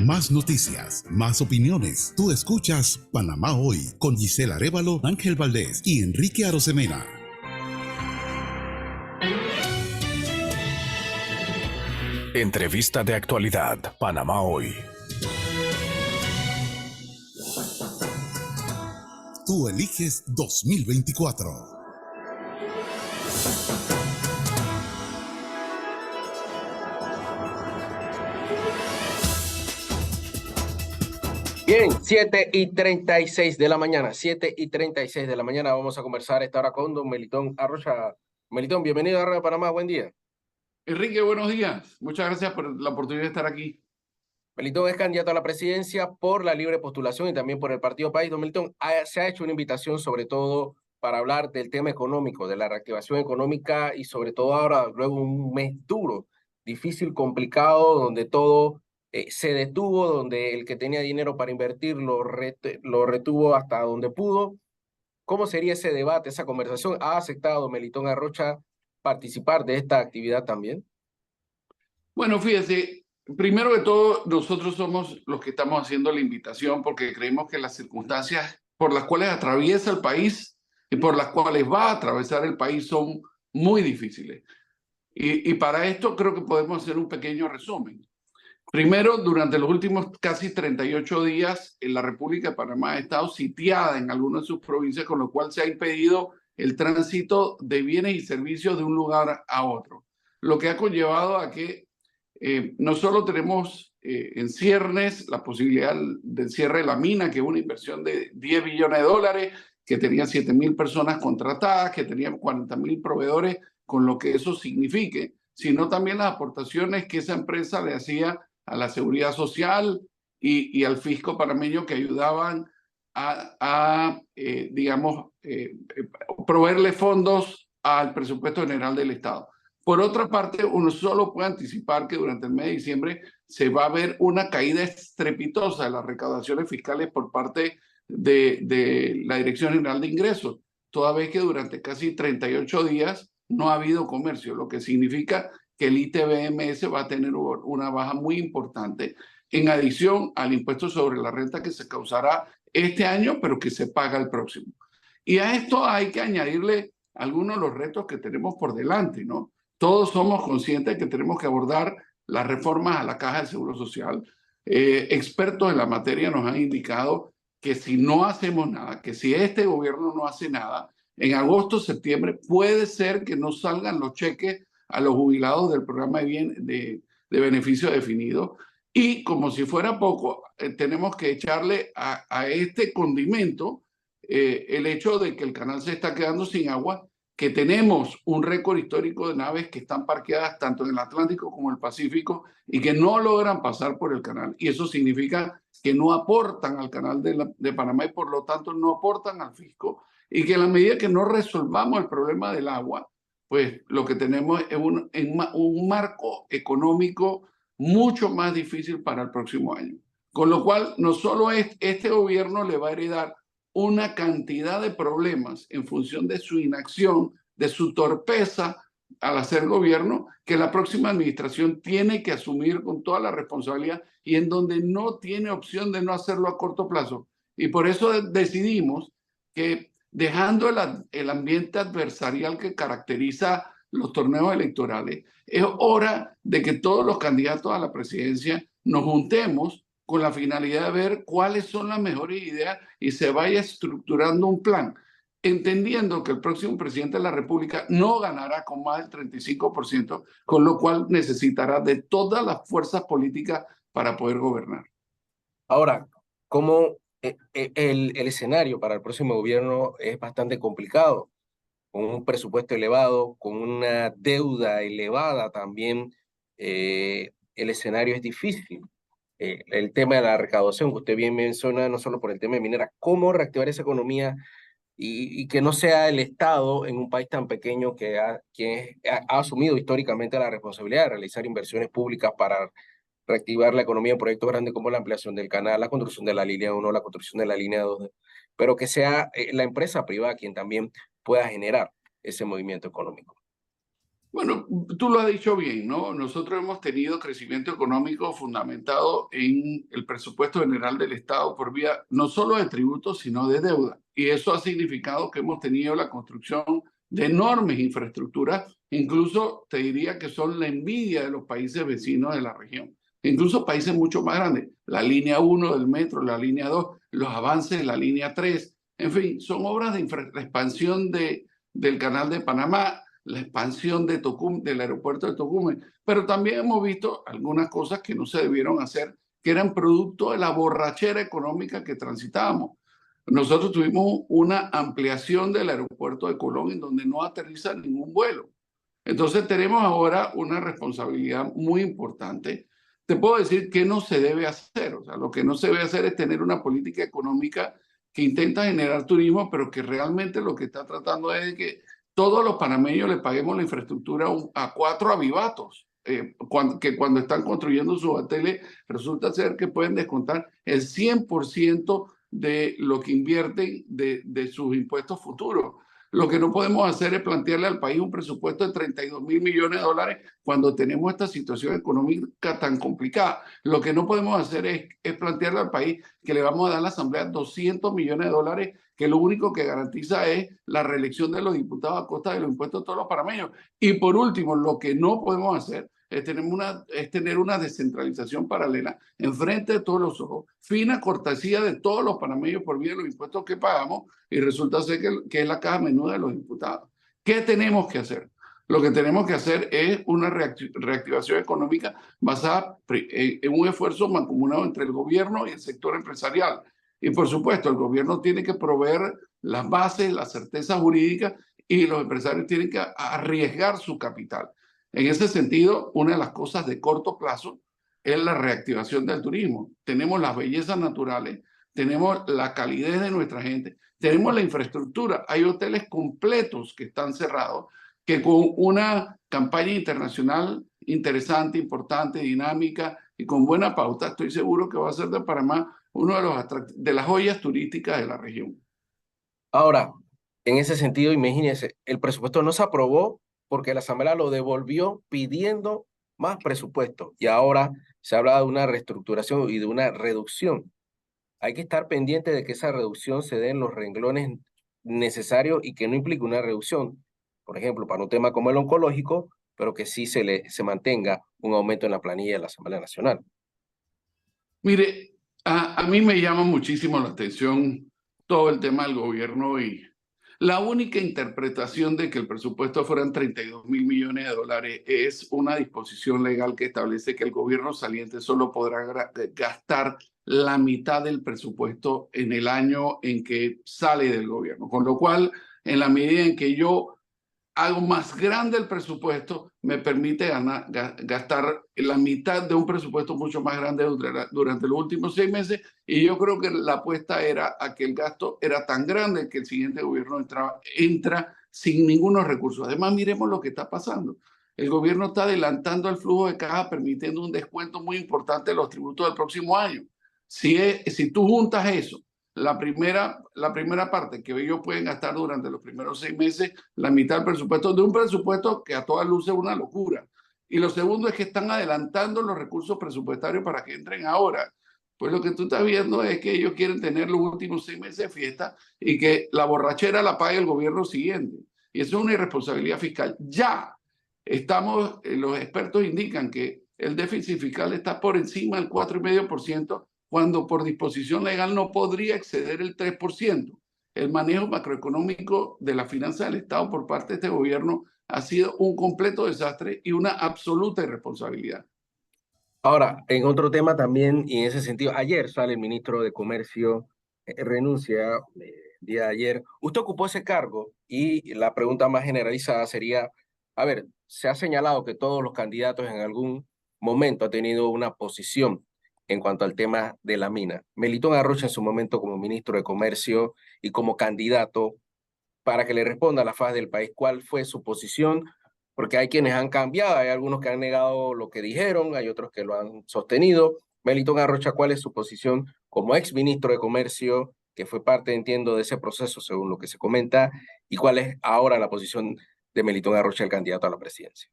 Más noticias, más opiniones. Tú escuchas Panamá Hoy con Gisela Arévalo, Ángel Valdés y Enrique Arosemena. Entrevista de actualidad, Panamá Hoy. Tú eliges 2024. Bien, 7:36 de la mañana, 7:36 de la mañana. Vamos a conversar esta hora con don Melitón Arrocha. Melitón, bienvenido a Radio Panamá, buen día. Enrique, buenos días. Muchas gracias por la oportunidad de estar aquí. Melitón es candidato a la presidencia por la libre postulación y también por el Partido País. Don Melitón, se ha hecho una invitación sobre todo para hablar del tema económico, de la reactivación económica y sobre todo ahora, luego un mes duro, difícil, complicado, donde todo se detuvo, donde el que tenía dinero para invertir lo retuvo hasta donde pudo. ¿Cómo sería ese debate, esa conversación? ¿Ha aceptado Melitón Arrocha participar de esta actividad también? Bueno, fíjese, primero de todo, nosotros somos los que estamos haciendo la invitación porque creemos que las circunstancias por las cuales atraviesa el país y por las cuales va a atravesar el país son muy difíciles. Y para esto creo que podemos hacer un pequeño resumen. Primero, durante los últimos casi 38 días, la República de Panamá ha estado sitiada en algunas de sus provincias, con lo cual se ha impedido el tránsito de bienes y servicios de un lugar a otro, lo que ha conllevado a que no solo tenemos en ciernes la posibilidad del cierre de la mina, que es una inversión de 10 billones de dólares, que tenía 7.000 personas contratadas, que tenía 40.000 proveedores, con lo que eso signifique, sino también las aportaciones que esa empresa le hacía a la seguridad social y al fisco panameño, que ayudaban proveerle fondos al presupuesto general del Estado. Por otra parte, uno solo puede anticipar que durante el mes de diciembre se va a ver una caída estrepitosa de las recaudaciones fiscales por parte de la Dirección General de Ingresos, toda vez que durante casi 38 días no ha habido comercio, lo que significa que el ITBMS va a tener una baja muy importante, en adición al impuesto sobre la renta que se causará este año, pero que se paga el próximo. Y a esto hay que añadirle algunos de los retos que tenemos por delante, ¿no? Todos somos conscientes de que tenemos que abordar las reformas a la Caja del Seguro Social. Expertos en la materia nos han indicado que si no hacemos nada, que si este gobierno no hace nada, en agosto, septiembre, puede ser que no salgan los cheques a los jubilados del programa de beneficio definido. Y como si fuera poco, tenemos que echarle a este condimento el hecho de que el canal se está quedando sin agua, que tenemos un récord histórico de naves que están parqueadas tanto en el Atlántico como en el Pacífico y que no logran pasar por el canal. Y eso significa que no aportan al canal de Panamá y por lo tanto no aportan al fisco. Y que en la medida que no resolvamos el problema del agua, pues lo que tenemos es un marco económico mucho más difícil para el próximo año. Con lo cual, no solo este gobierno le va a heredar una cantidad de problemas en función de su inacción, de su torpeza al hacer gobierno, que la próxima administración tiene que asumir con toda la responsabilidad y en donde no tiene opción de no hacerlo a corto plazo. Y por eso decidimos que, dejando el ambiente adversarial que caracteriza los torneos electorales, es hora de que todos los candidatos a la presidencia nos juntemos con la finalidad de ver cuáles son las mejores ideas y se vaya estructurando un plan, entendiendo que el próximo presidente de la República no ganará con más del 35%, con lo cual necesitará de todas las fuerzas políticas para poder gobernar. Ahora, ¿cómo el escenario para el próximo gobierno es bastante complicado? Con un presupuesto elevado, con una deuda elevada también, el escenario es difícil. El tema de la recaudación que usted bien menciona, no solo por el tema de minera, cómo reactivar esa economía y que no sea el Estado en un país tan pequeño que ha asumido históricamente la responsabilidad de realizar inversiones públicas para reactivar la economía en proyectos grandes como la ampliación del canal, la construcción de la línea 1, la construcción de la línea 2, pero que sea la empresa privada quien también pueda generar ese movimiento económico. Bueno, tú lo has dicho bien, ¿no? Nosotros hemos tenido crecimiento económico fundamentado en el presupuesto general del Estado por vía no solo de tributos, sino de deuda. Y eso ha significado que hemos tenido la construcción de enormes infraestructuras, incluso te diría que son la envidia de los países vecinos de la región, incluso países mucho más grandes. La línea 1 del metro, la línea 2, los avances de la línea 3, en fin, son obras de la expansión del Canal de Panamá, la expansión de del aeropuerto de Tocumen, pero también hemos visto algunas cosas que no se debieron hacer, que eran producto de la borrachera económica que transitábamos. Nosotros tuvimos una ampliación del aeropuerto de Colón en donde no aterriza ningún vuelo. Entonces tenemos ahora una responsabilidad muy importante. Te puedo decir que no se debe hacer. O sea, lo que no se debe hacer es tener una política económica que intenta generar turismo, pero que realmente lo que está tratando es de que todos los panameños le paguemos la infraestructura a 4 avivatos, que cuando están construyendo sus hoteles resulta ser que pueden descontar el 100% de lo que invierten de sus impuestos futuros. Lo que no podemos hacer es plantearle al país un presupuesto de 32.000 millones de dólares cuando tenemos esta situación económica tan complicada. Lo que no podemos hacer es plantearle al país que le vamos a dar a la Asamblea 200 millones de dólares, que lo único que garantiza es la reelección de los diputados a costa de los impuestos de todos los panameños. Y por último, lo que no podemos hacer es tener una descentralización paralela enfrente de todos los ojos, fina cortesía de todos los panameños por vía de los impuestos que pagamos, y resulta ser que es la caja menuda de los diputados. ¿Qué tenemos que hacer? Lo que tenemos que hacer es una reactivación económica basada en un esfuerzo mancomunado entre el gobierno y el sector empresarial. Y por supuesto, el gobierno tiene que proveer las bases, la certeza jurídica, y los empresarios tienen que arriesgar su capital. En ese sentido, una de las cosas de corto plazo es la reactivación del turismo. Tenemos las bellezas naturales, tenemos la calidez de nuestra gente, tenemos la infraestructura. Hay hoteles completos que están cerrados, que con una campaña internacional interesante, importante, dinámica y con buena pauta, estoy seguro que va a ser de Panamá uno de las joyas turísticas de la región. Ahora, en ese sentido, imagínense, el presupuesto no se aprobó porque la Asamblea lo devolvió pidiendo más presupuesto y ahora se habla de una reestructuración y de una reducción. Hay que estar pendiente de que esa reducción se dé en los renglones necesarios y que no implique una reducción, por ejemplo, para un tema como el oncológico, pero que sí se mantenga un aumento en la planilla de la Asamblea Nacional. Mire, a mí me llama muchísimo la atención todo el tema del gobierno, y la única interpretación de que el presupuesto fueran 32.000 millones de dólares es una disposición legal que establece que el gobierno saliente solo podrá gastar la mitad del presupuesto en el año en que sale del gobierno. Con lo cual, en la medida en que yo hago más grande el presupuesto, me permite gastar la mitad de un presupuesto mucho más grande durante los últimos 6 meses, y yo creo que la apuesta era a que el gasto era tan grande que el siguiente gobierno entra sin ningunos recursos. Además, miremos lo que está pasando. El gobierno está adelantando el flujo de caja, permitiendo un descuento muy importante de los tributos del próximo año. Si tú juntas eso, la primera parte que ellos pueden gastar durante los primeros 6 meses, la mitad del presupuesto, de un presupuesto que a todas luces es una locura. Y lo segundo es que están adelantando los recursos presupuestarios para que entren ahora. Pues lo que tú estás viendo es que ellos quieren tener los últimos 6 meses de fiesta y que la borrachera la pague el gobierno siguiente. Y eso es una irresponsabilidad fiscal. Ya los expertos indican que el déficit fiscal está por encima del 4,5%, cuando por disposición legal no podría exceder el 3%. El manejo macroeconómico de la finanza del Estado por parte de este gobierno ha sido un completo desastre y una absoluta irresponsabilidad. Ahora, en otro tema también, y en ese sentido, ayer sale el ministro de Comercio, renuncia el día de ayer. Usted ocupó ese cargo y la pregunta más generalizada sería, a ver, se ha señalado que todos los candidatos en algún momento han tenido una posición en cuanto al tema de la mina. Melitón Arrocha en su momento como ministro de Comercio y como candidato, para que le responda a la faz del país cuál fue su posición, porque hay quienes han cambiado, hay algunos que han negado lo que dijeron, hay otros que lo han sostenido. Melitón Arrocha, ¿cuál es su posición como ex ministro de Comercio, que fue parte, entiendo, de ese proceso, según lo que se comenta, y cuál es ahora la posición de Melitón Arrocha, el candidato a la presidencia?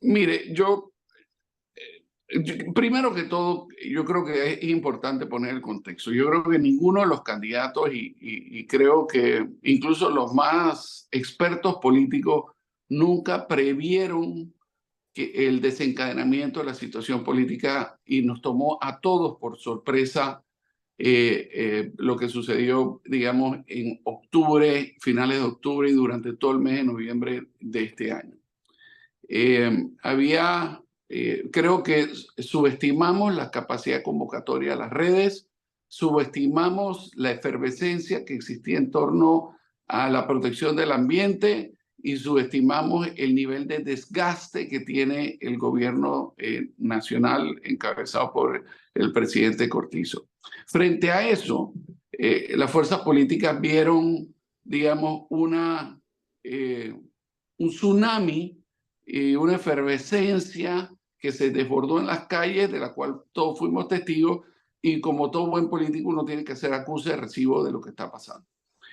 Mire, primero que todo, yo creo que es importante poner el contexto. Yo creo que ninguno de los candidatos y creo que incluso los más expertos políticos nunca previeron que el desencadenamiento de la situación política y nos tomó a todos por sorpresa lo que sucedió, digamos, en octubre, finales de octubre y durante todo el mes de noviembre de este año. Creo que subestimamos la capacidad convocatoria de las redes, subestimamos la efervescencia que existía en torno a la protección del ambiente y subestimamos el nivel de desgaste que tiene el gobierno nacional encabezado por el presidente Cortizo. Frente a eso, las fuerzas políticas vieron, digamos, un tsunami y una efervescencia que se desbordó en las calles, de la cual todos fuimos testigos, y como todo buen político uno tiene que ser acuse de recibo de lo que está pasando.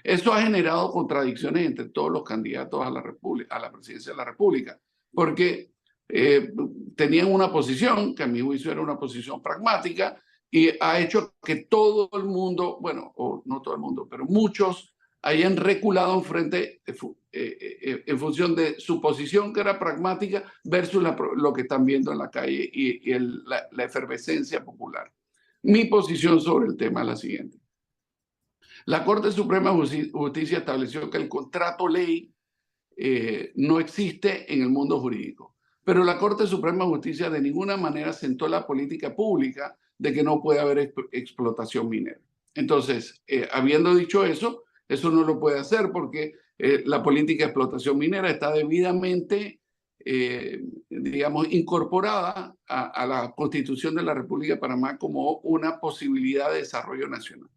Eso ha generado contradicciones entre todos los candidatos a la presidencia de la República, porque tenían una posición, que a mi juicio era una posición pragmática, y ha hecho que todo el mundo, bueno, o no todo el mundo, pero muchos hayan reculado en función de su posición, que era pragmática, versus lo que están viendo en la calle y la efervescencia popular. Mi posición sobre el tema es la siguiente. La Corte Suprema de Justicia estableció que el contrato ley no existe en el mundo jurídico, pero la Corte Suprema de Justicia de ninguna manera sentó la política pública de que no puede haber explotación minera. Entonces, habiendo dicho eso no lo puede hacer porque la política de explotación minera está debidamente, digamos, incorporada a la Constitución de la República de Panamá como una posibilidad de desarrollo nacional.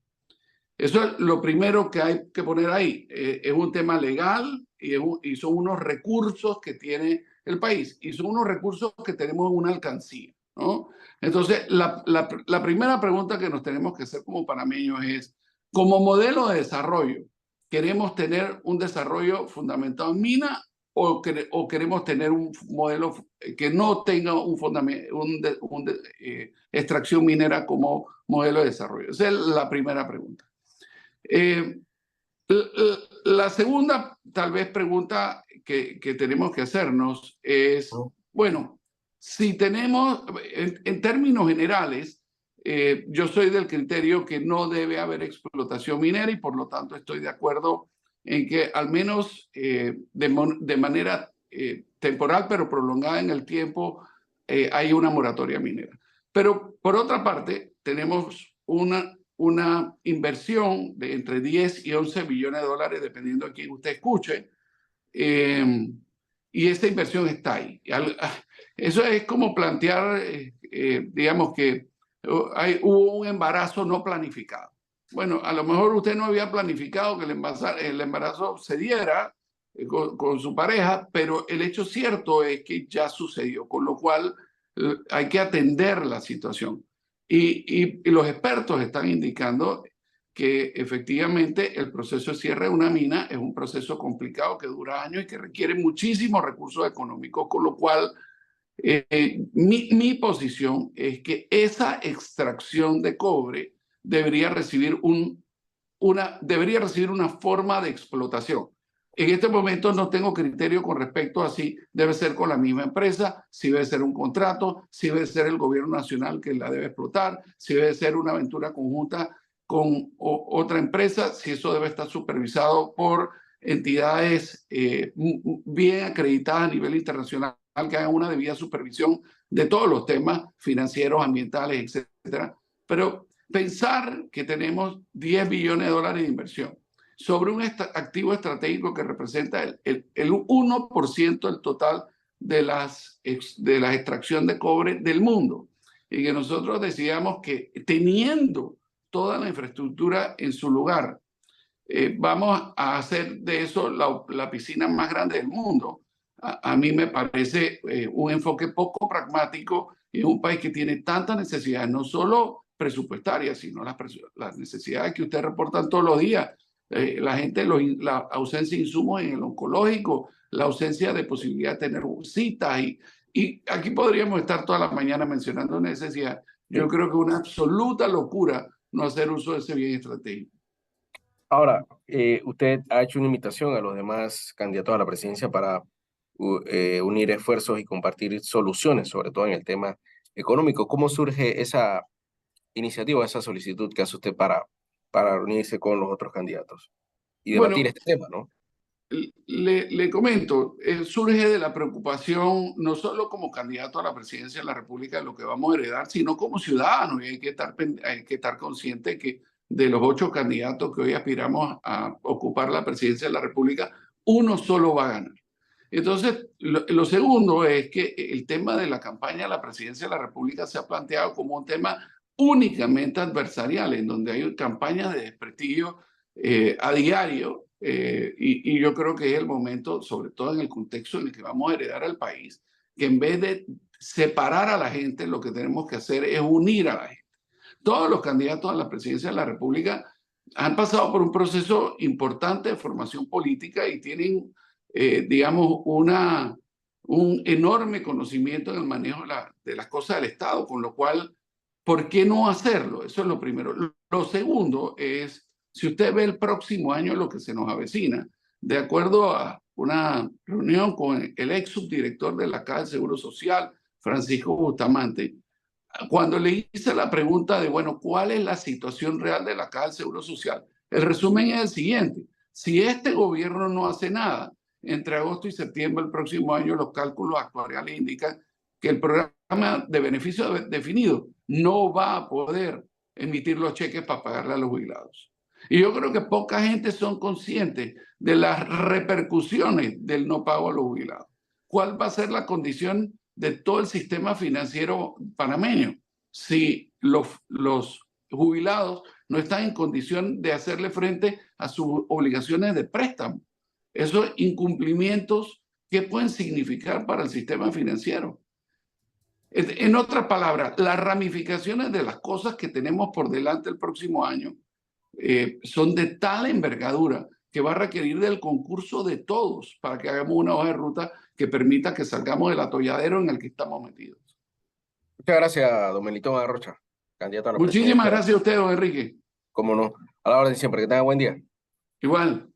Eso es lo primero que hay que poner ahí. Es un tema legal y son unos recursos que tiene el país y son unos recursos que tenemos en una alcancía, ¿no? Entonces, la primera pregunta que nos tenemos que hacer como panameños es, como modelo de desarrollo, ¿queremos tener un desarrollo fundamentado en mina o queremos tener un modelo que no tenga extracción minera como modelo de desarrollo? Esa es la primera pregunta. La segunda, tal vez, pregunta que tenemos que hacernos es, bueno, si tenemos, en términos generales, yo soy del criterio que no debe haber explotación minera y por lo tanto estoy de acuerdo en que al menos de manera temporal pero prolongada en el tiempo hay una moratoria minera. Pero por otra parte tenemos una inversión de entre 10 y 11 billones de dólares, dependiendo de quién usted escuche, y esa inversión está ahí. Eso es como plantear, digamos que hubo un embarazo no planificado. Bueno, a lo mejor usted no había planificado que el embarazo se diera con su pareja, pero el hecho cierto es que ya sucedió, con lo cual hay que atender la situación. Y los expertos están indicando que efectivamente el proceso de cierre de una mina es un proceso complicado que dura años y que requiere muchísimos recursos económicos, con lo cual mi posición es que esa extracción de cobre debería recibir una forma de explotación. En este momento no tengo criterio con respecto a si debe ser con la misma empresa, si debe ser un contrato, si debe ser el gobierno nacional que la debe explotar, si debe ser una aventura conjunta con otra empresa, si eso debe estar supervisado por entidades bien acreditadas a nivel internacional que hagan una debida supervisión de todos los temas financieros, ambientales, etcétera. Pero pensar que tenemos 10 billones de dólares de inversión sobre un activo estratégico que representa el 1% del total de la extracción de cobre del mundo, y que nosotros decíamos que teniendo toda la infraestructura en su lugar, vamos a hacer de eso la piscina más grande del mundo. A mí me parece un enfoque poco pragmático en un país que tiene tantas necesidades, no solo presupuestarias, sino las necesidades que ustedes reportan todos los días. la gente, la ausencia de insumos en el oncológico, la ausencia de posibilidad de tener citas. Y aquí podríamos estar toda la mañana mencionando necesidad. Yo creo que es una absoluta locura no hacer uso de ese bien estratégico. Ahora, usted ha hecho una invitación a los demás candidatos a la presidencia para unir esfuerzos y compartir soluciones, sobre todo en el tema económico. ¿Cómo surge esa iniciativa, esa solicitud que hace usted para reunirse con los otros candidatos y debatir Bueno, este tema, ¿no? le comento, surge de la preocupación no solo como candidato a la presidencia de la República de lo que vamos a heredar, sino como ciudadano. Y hay que estar consciente que de los 8 candidatos que hoy aspiramos a ocupar la presidencia de la República, uno solo va a ganar. Entonces, lo segundo es que el tema de la campaña a la presidencia de la República se ha planteado como un tema únicamente adversarial, en donde hay campañas de desprestigio a diario. Y yo creo que es el momento, sobre todo en el contexto en el que vamos a heredar al país, que en vez de separar a la gente, lo que tenemos que hacer es unir a la gente. Todos los candidatos a la presidencia de la República han pasado por un proceso importante de formación política y tienen, digamos, un enorme conocimiento en el manejo de las cosas del Estado, con lo cual, ¿por qué no hacerlo? Eso es lo primero. Lo segundo es, si usted ve el próximo año lo que se nos avecina, de acuerdo a una reunión con el ex subdirector de la Caja del Seguro Social, Francisco Bustamante, cuando le hice la pregunta de, bueno, ¿cuál es la situación real de la Caja del Seguro Social? El resumen es el siguiente. Si este gobierno no hace nada, entre agosto y septiembre del próximo año, los cálculos actuariales indican que el programa de beneficio definido no va a poder emitir los cheques para pagarle a los jubilados. Y yo creo que poca gente son conscientes de las repercusiones del no pago a los jubilados. ¿Cuál va a ser la condición de todo el sistema financiero panameño si los jubilados no están en condición de hacerle frente a sus obligaciones de préstamo? Esos incumplimientos, ¿qué pueden significar para el sistema financiero? En otras palabras, las ramificaciones de las cosas que tenemos por delante el próximo año son de tal envergadura que va a requerir del concurso de todos para que hagamos una hoja de ruta que permita que salgamos del atolladero en el que estamos metidos. Muchas gracias, don Melitón Arrocha, candidato a la Muchísimas presidencia. gracias a usted, don Enrique. Cómo no, a la orden siempre, que tenga buen día. Igual.